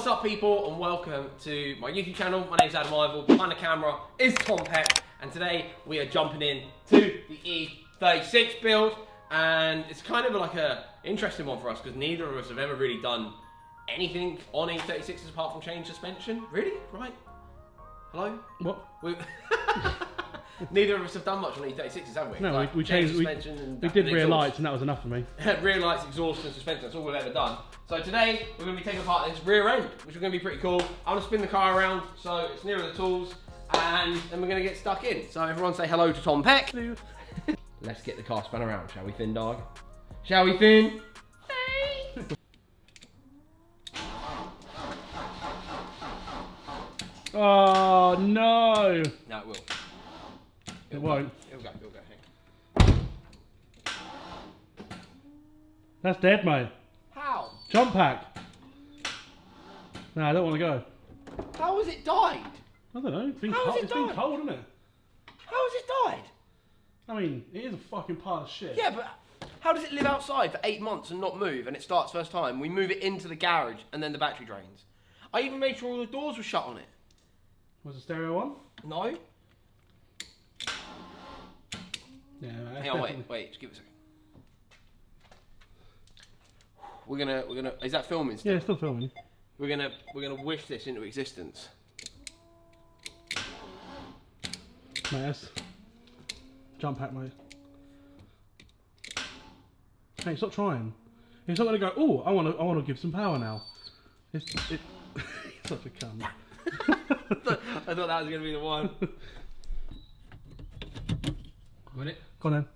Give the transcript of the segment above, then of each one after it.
What's up people and welcome to my YouTube channel. My name's Adam Ivel, behind the camera is Tom Peck, and today we are jumping in to the E36 build, and it's kind of like a interesting one for us because neither of us have ever really done anything on E36s apart from change suspension. Really? Right? Hello? What? Neither of us have done much on E36s, have we? No, like, we changed. We did rear lights, and that was enough for me. Rear lights, exhaust, and suspension. That's all we've ever done. So today we're going to be taking apart this rear end, which is going to be pretty cool. I'm going to spin the car around so it's nearer the tools, and then we're going to get stuck in. So everyone say hello to Tom Peck. Let's get the car spun around, shall we, Finn dog? Shall we, Finn? Hey. Oh no! No, it will. It won't. It'll go. Hang on. That's dead, mate. How? Jump pack. No, I don't want to go. How has it died? I don't know. It's been How cold. has it It's been died? cold, isn't it? How has it died? I mean, it is a fucking pile of shit. Yeah, but how does it live outside for 8 months and not move, and it starts first time? We move it into the garage and then the battery drains. I even made sure all the doors were shut on it. Was the stereo on? No. Yeah. Hang on, wait, just give it a second. We're gonna. Is that filming still? Yeah, it's still filming. We're gonna wish this into existence. Mate, that's jump pack, mate. Hey, stop trying. It's not gonna go. Oh, I want to give some power now. It's such a cunt. I thought that was gonna be the one. Got it? Go on then.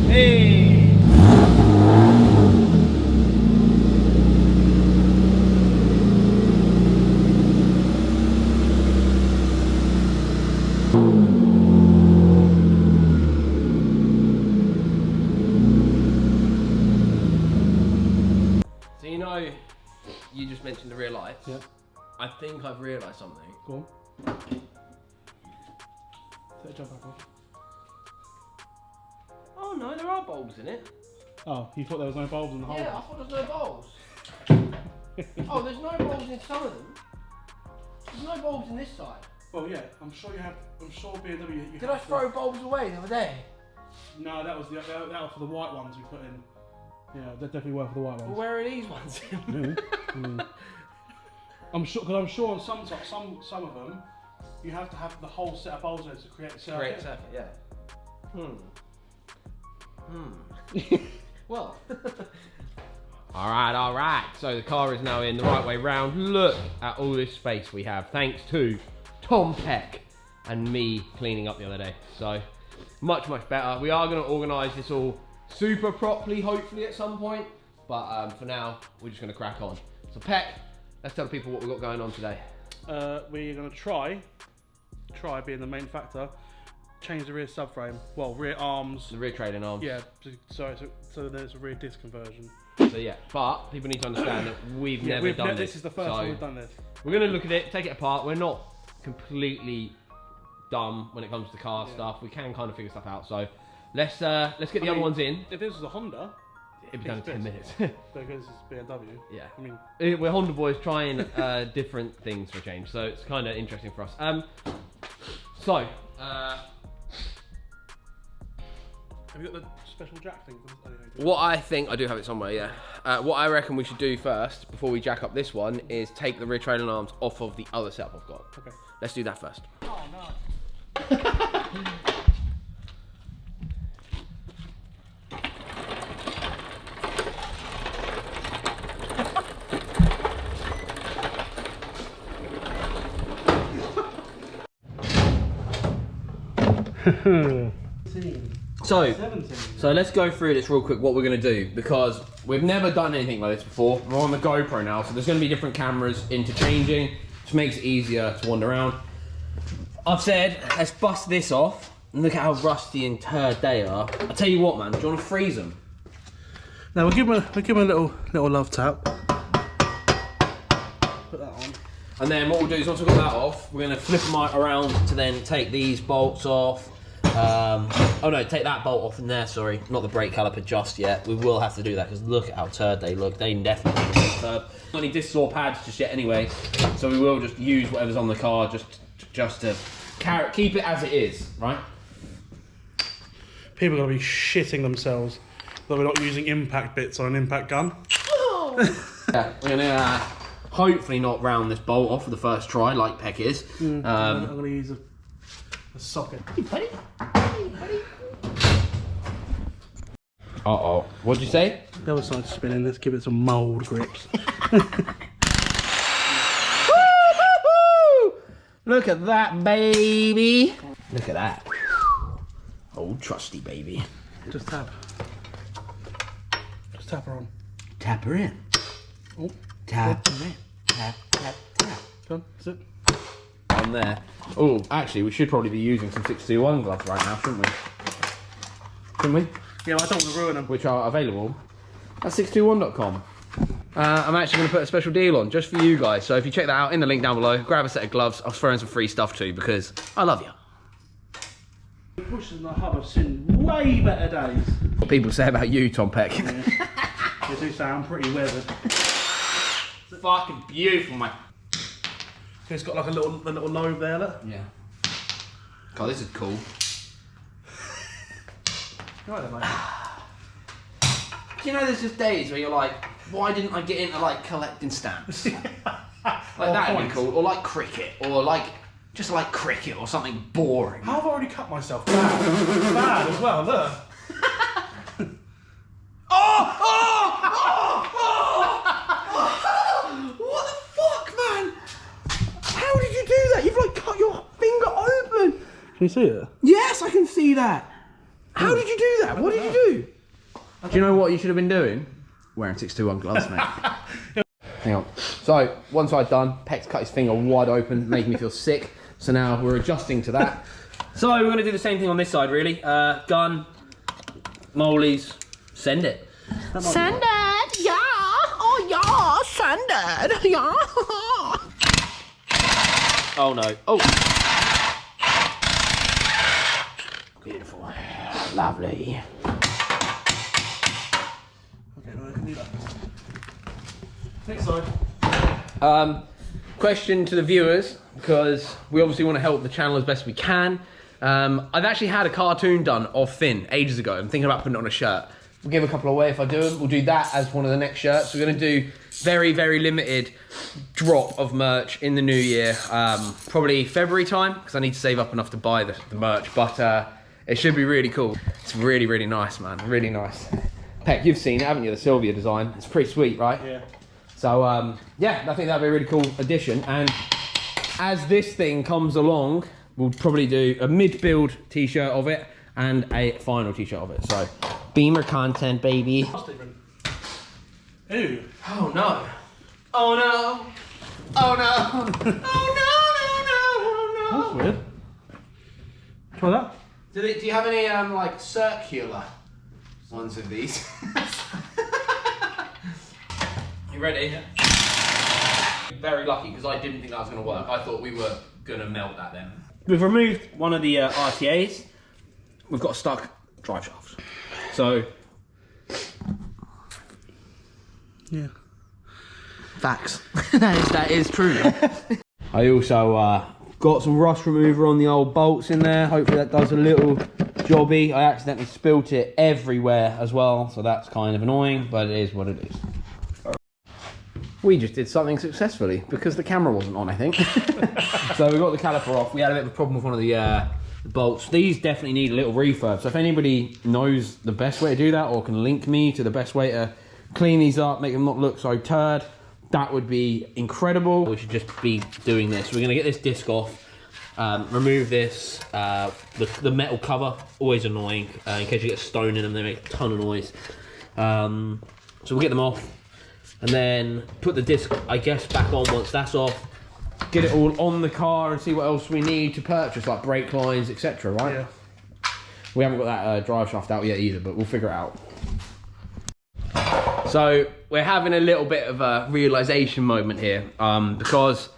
Hey! So you know, you just mentioned the rear lights. Yeah. I think I've realised something. Go on. Take the jump pack off. Oh no, there are bulbs in it. Oh, you thought there was no bulbs in the hole? Yeah, I thought there was no bulbs. Oh, there's no bulbs in some of them. There's no bulbs in this side. Well, yeah, I'm sure BMW. Did I throw bulbs away the other day? No, that was for the white ones we put in. Yeah, they definitely were for the white ones. Well, where are these ones? I'm sure on some of them, you have to have the whole set of bulbs there to create a circuit. Create a circuit, yeah. Well. Alright. So the car is now in the right way round. Look at all this space we have, thanks to Tom Peck and me cleaning up the other day. So, much better. We are going to organise this all super properly, hopefully at some point. But for now, we're just going to crack on. So Peck, let's tell the people what we've got going on today. We're going to try being the main factor, change the rear subframe, well, rear arms. The rear trailing arms. Yeah, so there's a rear disc conversion. So yeah, but people need to understand that we've never done this. This is the first time we've done this. We're going to look at it, take it apart. We're not completely dumb when it comes to car stuff. We can kind of figure stuff out. So let's get the other ones in. If this was a Honda, it'd be done in 10 minutes. Because it's BMW. Yeah. I mean, we're Honda boys trying different things for change, so it's kind of interesting for us. have you got the special jack thing? What I think, I do have it somewhere, yeah. What I reckon we should do first, before we jack up this one, is take the rear trailing arms off of the other setup I've got. Okay. Let's do that first. Oh no. So let's go through this real quick, what we're going to do, because we've never done anything like this before. We're on the GoPro now, so there's going to be different cameras interchanging, which makes it easier to wander around. I've said, let's bust this off, and look at how rusty and turd they are. I'll tell you what, man, do you want to freeze them? Now we'll give him a little love tap. Put that on. And then what we'll do is once we've got that off, we're going to flip them around to then take these bolts off, Oh no, take that bolt off in there, sorry. Not the brake caliper just yet. We will have to do that because look at how turd they look. They definitely look turd. Not any discs or pads just yet anyway. So we will just use whatever's on the car just to keep it as it is, right? People are going to be shitting themselves that we're not using impact bits on an impact gun. Yeah, we're going to hopefully not round this bolt off for the first try like Peck is. I'm going to use a socket. Hey, buddy. Hey, buddy. Uh-oh. What'd you say? The other side's spinning. Let's give it some mould grips. Look at that, baby. Look at that. Old trusty baby. Just tap. Just tap her on. Tap her in. Oh. Tap her in. Tap, tap, tap. Done. That's it. On there. Oh, actually, we should probably be using some 621 gloves right now, shouldn't we? Shouldn't we? Yeah, I don't want to ruin them. Which are available at 621.com. I'm actually going to put a special deal on just for you guys. So if you check that out in the link down below, grab a set of gloves. I'll throw in some free stuff too because I love you. Pushing the hub have seen way better days. What people say about you, Tom Peck. Yeah. You do sound pretty weathered. Fucking beautiful, mate. It's got like a little lobe there, look. Yeah. God, this is cool. Right then, mate. Do you know there's just days where you're like, why didn't I get into like collecting stamps? Like that would be cool. Or like cricket. Or like, just like cricket or something boring. I've already cut myself bad. Bad as well, look. What the fuck, man? How did you do that? You've like cut your finger open. Can you see it? Yes, I can see that. How did you do that? What did you do? Do you know what you should have been doing? Wearing 621 gloves, mate. Hang on. So, one side done. Peck's cut his finger wide open, making me feel sick. So now we're adjusting to that. So we're going to do the same thing on this side, really. Gun, mollies, send it. Send it, yeah. Oh yeah, send it, yeah. Oh no. Oh. Beautiful. Lovely. Okay, well, I can do that. Next side. Question to the viewers, because we obviously want to help the channel as best we can. I've actually had a cartoon done of Finn ages ago. I'm thinking about putting it on a shirt. We'll give a couple away if I do them. We'll do that as one of the next shirts. We're going to do very, very limited drop of merch in the new year. Probably February time, because I need to save up enough to buy the merch. But it should be really cool. It's really, really nice, man. Really nice. Peck, you've seen it, haven't you? The Sylvia design. It's pretty sweet, right? Yeah. So, yeah, I think that'd be a really cool addition. And as this thing comes along, we'll probably do a mid-build t-shirt of it and a final t-shirt of it. So, Beamer content, baby. Ooh. Oh, no. Oh, no. Oh, no. Oh, no, no, no, no, That's weird. Try that. Do you have any, like, circular ones of these? You ready? Yeah. Very lucky, because I didn't think that was going to work. I thought we were going to melt that then. We've removed one of the RTAs. We've got a stuck drive shaft. So... Yeah. Facts. that is true. I also got some rust remover on the old bolts in there. Hopefully that does a little jobby. I accidentally spilt it everywhere as well, so that's kind of annoying, but it is what it is. We just did something successfully because the camera wasn't on, I think. So we got the caliper off. We had a bit of a problem with one of the bolts. These definitely need a little refurb. So if anybody knows the best way to do that or can link me to the best way to clean these up, make them not look so turd, that would be incredible. We should just be doing this. We're gonna get this disc off, remove this, the metal cover, always annoying, in case you get stone in them, they make a ton of noise. So we'll get them off, and then put the disc, I guess, back on once that's off, get it all on the car and see what else we need to purchase, like brake lines, etc., right? Yeah. We haven't got that drive shaft out yet either, but we'll figure it out. So we're having a little bit of a realization moment here, because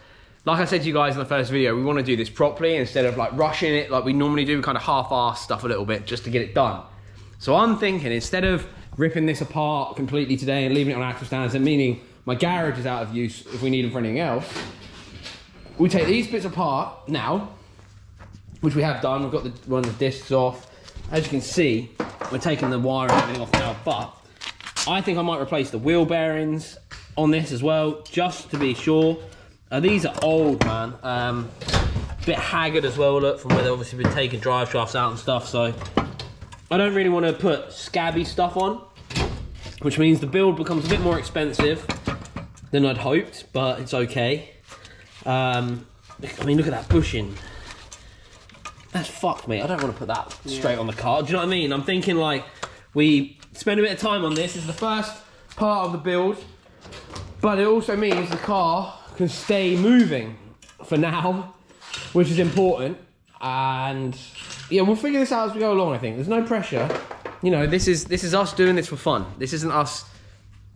like I said to you guys in the first video, we want to do this properly instead of like rushing it like we normally do. We kind of half-ass stuff a little bit just to get it done. So I'm thinking, instead of ripping this apart completely today and leaving it on axle stands, and meaning my garage is out of use if we need them for anything else, we take these bits apart now, which we have done. We've got one of the discs off. As you can see, we're taking the wire and everything off now, but I think I might replace the wheel bearings on this as well, just to be sure. These are old, man. A bit haggard as well, look, from where they've obviously been taking drive shafts out and stuff, so I don't really want to put scabby stuff on, which means the build becomes a bit more expensive than I'd hoped, but it's okay. I mean, look at that bushing. That's fucked, mate. I don't want to put that straight on the car. Do you know what I mean? I'm thinking like we spend a bit of time on this. This is the first part of the build, but it also means the car can stay moving for now, which is important. And yeah, we'll figure this out as we go along. I think there's no pressure. You know, this is us doing this for fun. This isn't us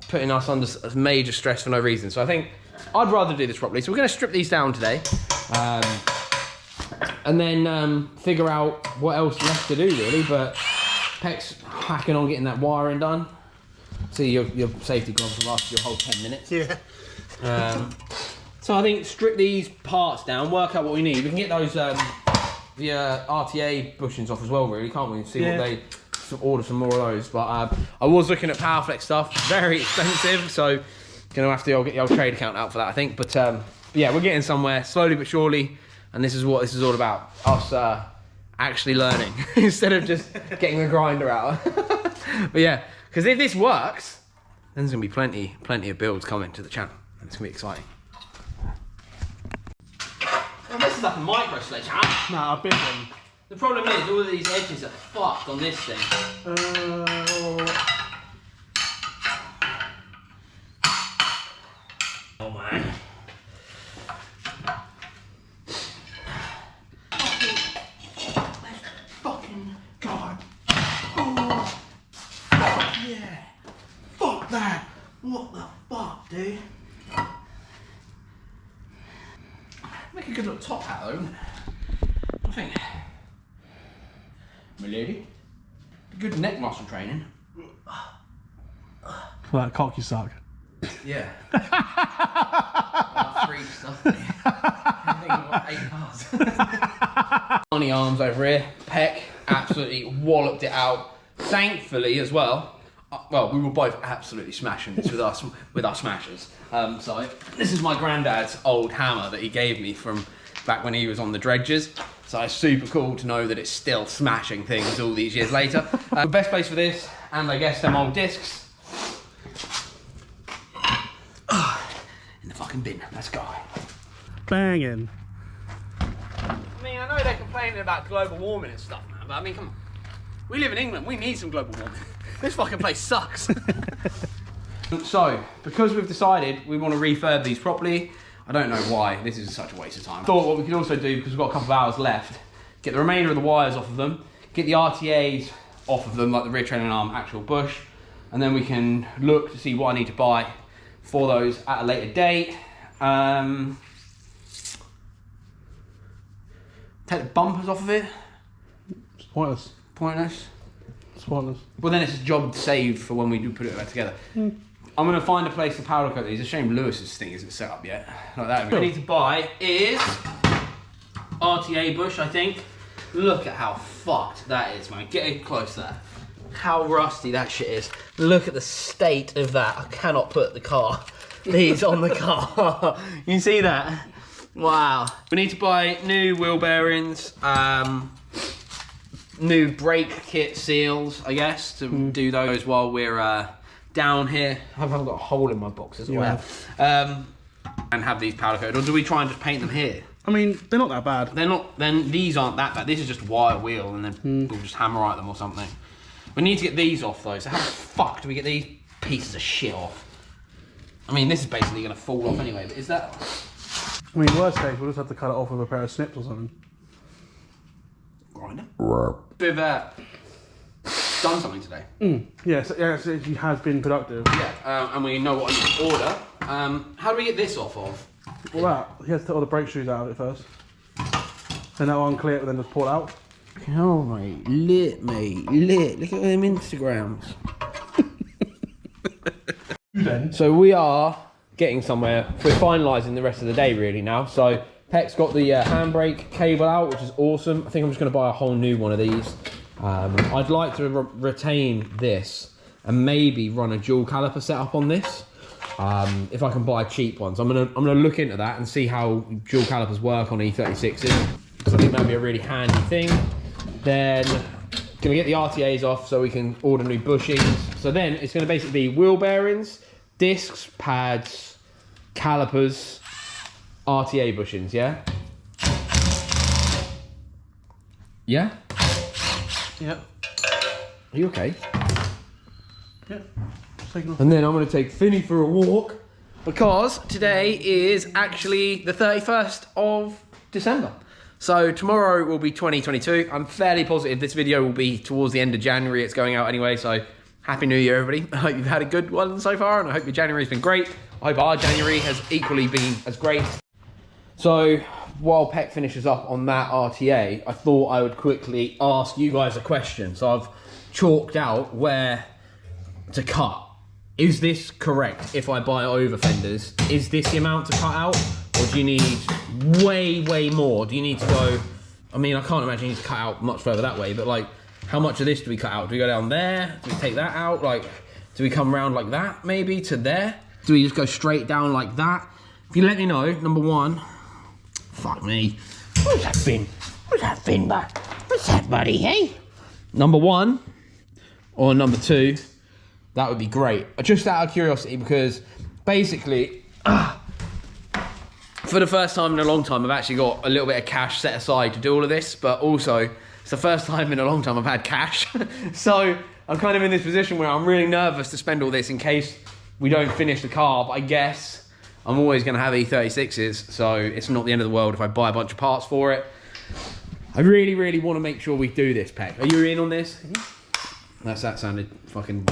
putting us under major stress for no reason. So I think I'd rather do this properly. So we're going to strip these down today, and then figure out what else left to do really. But Peck's hacking on getting that wiring done. See, your safety gloves will last your whole 10 minutes. Yeah. So I think strip these parts down, work out what we need. We can get those the RTA bushings off as well, really, can't we? See what they order some more of those. But I was looking at Powerflex stuff, very expensive, so gonna have to get the old trade account out for that, I think. But yeah, we're getting somewhere slowly but surely, and this is what this is all about. Us actually learning instead of just getting the grinder out. But yeah, because if this works, then there's gonna be plenty of builds coming to the channel. It's gonna be exciting. Well, this is like a micro sledgehammer. Nah, I've been them. The problem is all of these edges are fucked on this thing. Oh man. Fucking God. Oh. Fuck yeah. Fuck that. What the fuck, dude? Make a good little top hat though, wouldn't it? I think. My lady. Good neck muscle training. For that cock you suck. Yeah. About 3 stuff. I think I've got 8 cars. Funny arms over here. Peck absolutely walloped it out. Thankfully as well. Well, we were both absolutely smashing this with our smashers. So this is my granddad's old hammer that he gave me from back when he was on the dredges. So it's super cool to know that it's still smashing things all these years later. The best place for this, and I guess them old discs, in the fucking bin. Let's go. Banging. I mean, I know they're complaining about global warming and stuff, man, but I mean, come on. We live in England, we need some global warming. This fucking place sucks. So, because we've decided we want to refurb these properly, I don't know why, this is such a waste of time. I thought what we could also do, because we've got a couple of hours left, get the remainder of the wires off of them, get the RTAs off of them, like the rear trailing arm, actual bush, and then we can look to see what I need to buy for those at a later date. Take the bumpers off of it. It's pointless. Pointless. It's pointless. Well, then it's a job saved for when we do put it back together. I'm going to find a place to powder coat these. It's a shame Lewis's thing isn't set up yet. Like that. What we need to buy is RTA bush, I think. Look at how fucked that is, man. Get it close there. How rusty that shit is. Look at the state of that. I cannot put these on the car. You see that? Wow. We need to buy new wheel bearings, new brake kit seals, I guess, to do those while we're down here. I haven't got a hole in my box as well. And have these powder coated, or do we try and just paint them here? I mean, they're not that bad. They're not. Then these aren't that bad. This is just wire wheel, and then we'll just hammerite them or something. We need to get these off though. So how the fuck do we get these pieces of shit off? I mean, this is basically going to fall off anyway. But is that? I mean, worst case, we'll just have to cut it off with a pair of snips or something. Grinder. We've done something today. Yes, yes, it has been productive. Yeah, and we know what I need to order. How do we get this off of? Well, he has to take all the brake shoes out of it first. Then that one clear it, then just pull it out. Oh, mate. Lit, mate. Lit. Look at them Instagrams. Then. So we are getting somewhere. We're finalising the rest of the day really now. So Peck's got the handbrake cable out, which is awesome. I think I'm just going to buy a whole new one of these. I'd like to retain this and maybe run a dual caliper setup on this. If I can buy cheap ones, I'm gonna look into that and see how dual calipers work on E36s, because I think that'd be a really handy thing. Then gonna get the RTAs off so we can order new bushings. So then it's gonna basically be wheel bearings, discs, pads, calipers, RTA bushings. Yeah. Yeah. Yeah. Are you okay? Yeah. And then I'm going to take Finny for a walk because today is actually the 31st of December. So tomorrow will be 2022. I'm fairly positive this video will be towards the end of January. It's going out anyway, so Happy New Year, everybody. I hope you've had a good one so far, and I hope your January's been great. I hope our January has equally been as great. So while Peck finishes up on that RTA, I thought I would quickly ask you guys a question. So I've chalked out where to cut. Is this correct if I buy over fenders? Is this the amount to cut out? Or do you need way more? Do you need to go, I mean, I can't imagine you need to cut out much further that way, but like, how much of this do we cut out? Do we go down there? Do we take that out? Like, do we come around like that, maybe, to there? Do we just go straight down like that? If you let me know, number one, fuck me. Where's that fin? Where's that fin, bud? What's that, buddy, hey? Number one, or number two, that would be great. Just out of curiosity, because basically, for the first time in a long time, I've actually got a little bit of cash set aside to do all of this, but also, it's the first time in a long time I've had cash. So I'm kind of in this position where I'm really nervous to spend all this in case we don't finish the car, but I guess I'm always gonna have E36s, so it's not the end of the world if I buy a bunch of parts for it. I really wanna make sure we do this, Peck. Are you in on this? That sounded fucking...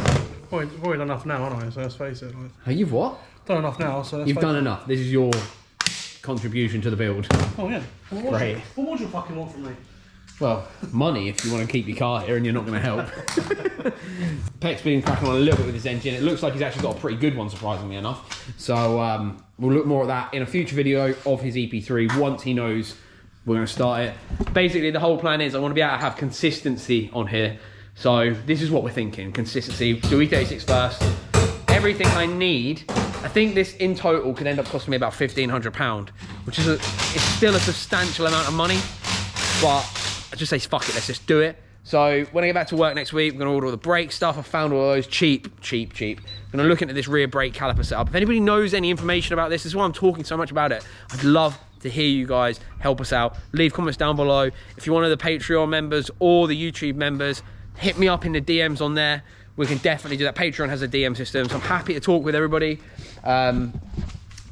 Well, we've already done enough now, haven't I? So let's face it. Like, Oh, you've what? done enough now, so let's You've face done it. enough. This is your contribution to the build. Oh, yeah. Great. What would you fucking want from me? Well, money if you want to keep your car here and you're not going to help. Peck's been cracking on a little bit with his engine. It looks like he's actually got a pretty good one, surprisingly enough. So we'll look more at that in a future video of his EP3 once he knows we're going to start it. Basically, the whole plan is I want to be able to have consistency on here. So this is what we're thinking, consistency. Do E36 first. Everything I need. I think this in total could end up costing me about £1,500, which is it's still a substantial amount of money, but I just say, fuck it, let's just do it. So when I get back to work next week, I'm gonna order all the brake stuff. I found all those cheap. I'm gonna look into this rear brake caliper setup. If anybody knows any information about this is why I'm talking so much about it. I'd love to hear you guys help us out. Leave comments down below. If you're one of the Patreon members or the YouTube members, hit me up in the DMs on there. We can definitely do that. Patreon has a DM system, so I'm happy to talk with everybody. And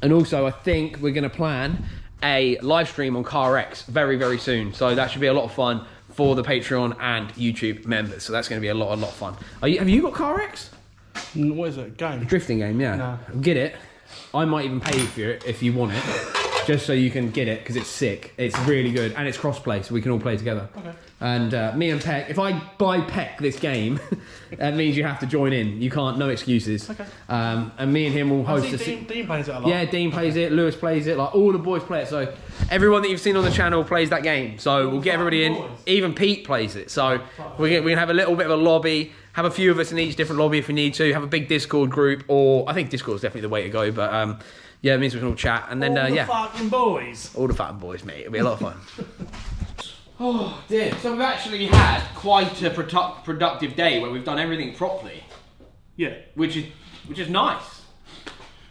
also, I think we're gonna plan a live stream on CarX very soon. So that should be a lot of fun for the Patreon and YouTube members. So that's gonna be a lot of fun. Have you got CarX? What is it? Game? Drifting game, yeah. No. Get it. I might even pay for it if you want it. Just so you can get it, because it's sick. It's really good, and it's cross-play, so we can all play together. Okay. And me and Peck, if I buy Peck this game, that means you have to join in. You can't, no excuses. Okay. And me and him will host a... Dean plays it a lot. Yeah, Dean plays it, Lewis plays it, like all the boys play it. So everyone that you've seen on the channel plays that game. So we'll get everybody in. Even Pete plays it. So we can have a little bit of a lobby, have a few of us in each different lobby if we need to, have a big Discord group, or I think Discord's definitely the way to go, but yeah, it means we can all chat, and then yeah. All the fucking boys. All the fucking boys, mate. It'll be a lot of fun. Oh dear. So we've actually had quite a productive day where we've done everything properly. Yeah. Which is nice.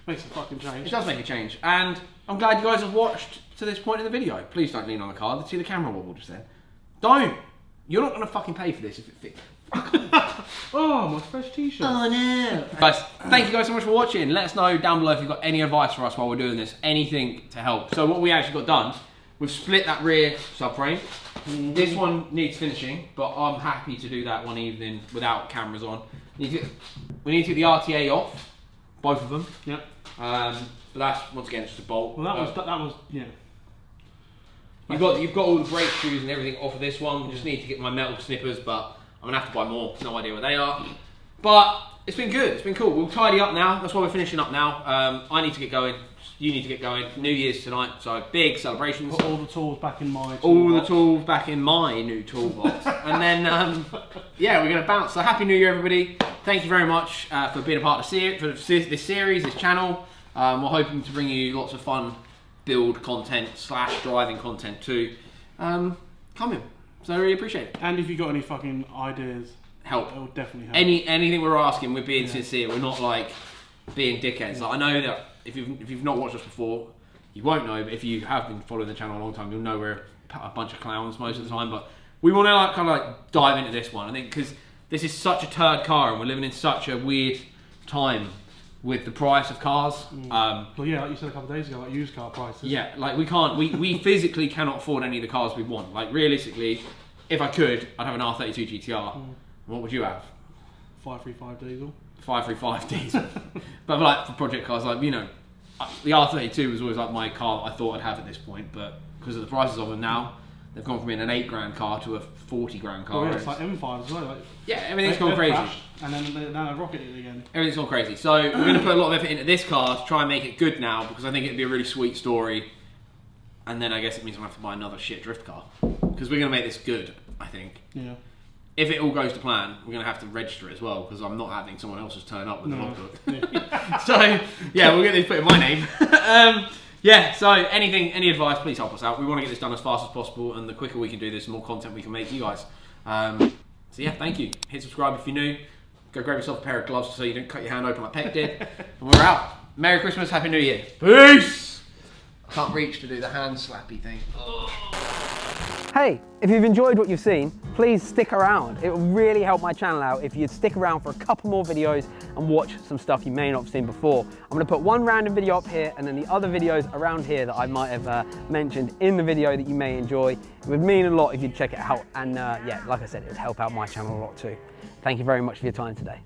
Makes a fucking change. It does make a change, and I'm glad you guys have watched to this point in the video. Please don't lean on the car. Let's see the camera wobble just then. Don't. You're not gonna fucking pay for this if it fits. Oh, my fresh t-shirt. Oh no. Guys, thank you guys so much for watching. Let us know down below if you've got any advice for us while we're doing this. Anything to help. So what we actually got done, we've split that rear subframe. This one needs finishing, but I'm happy to do that one evening without cameras on. We need to get the RTA off, both of them. Yep. But that's, once again, just a bolt. Well, that was yeah. You've got all the brake shoes and everything off of this one. We just need to get my metal snippers, but I'm gonna have to buy more. No idea what they are. But it's been good. It's been cool. We'll tidy up now. That's why we're finishing up now. I need to get going. You need to get going. New Year's tonight, so big celebrations. Put all the tools back in my toolbox. All the tools back in my new toolbox. And then, yeah, we're going to bounce. So happy New Year, everybody. Thank you very much for being a part of this series, this channel. We're hoping to bring you lots of fun build content / driving content too. Coming. So I really appreciate it. And if you've got any fucking ideas, help. It will definitely help. Anything we're asking, we're being sincere. We're not like being dickheads. Like, I know that if you've not watched us before, you won't know. But if you have been following the channel a long time, you'll know we're a bunch of clowns most of the time. But we want to like kind of like dive into this one. I think because this is such a turd car, and we're living in such a weird time with the price of cars. Well, yeah, like you said a couple of days ago, like used car prices. Yeah, like we physically cannot afford any of the cars we want. Like realistically, if I could, I'd have an R32 GTR. What would you have? 535 diesel. 535 diesel. But like for project cars, like, you know, the R32 was always like my car that I thought I'd have at this point, but because of the prices of them now, they've gone from being an 8 grand car to a 40 grand car. Oh yeah, it's like M5 as well. Like, yeah, everything's gone crazy. Crashed, and then now they rocketed it again. Everything's gone crazy. So we're going to put a lot of effort into this car to try and make it good now, because I think it'd be a really sweet story. And then I guess it means I'm going to have to buy another shit drift car, because we're going to make this good, I think. Yeah. If it all goes to plan, we're going to have to register it as well, because I'm not having someone else's turn up with the logbook. Yeah. So, yeah, we'll get this put in my name. Yeah, so any advice, please help us out. We want to get this done as fast as possible, and the quicker we can do this, the more content we can make for you guys. So yeah, thank you. Hit subscribe if you're new. Go grab yourself a pair of gloves so you don't cut your hand open like Peck did. And we're out. Merry Christmas, Happy New Year. Peace! I can't reach to do the hand slappy thing. Hey, if you've enjoyed what you've seen, please stick around. It will really help my channel out if you'd stick around for a couple more videos and watch some stuff you may not have seen before. I'm going to put one random video up here and then the other videos around here that I might have mentioned in the video that you may enjoy. It would mean a lot if you'd check it out, and yeah, like I said, it would help out my channel a lot too. Thank you very much for your time today.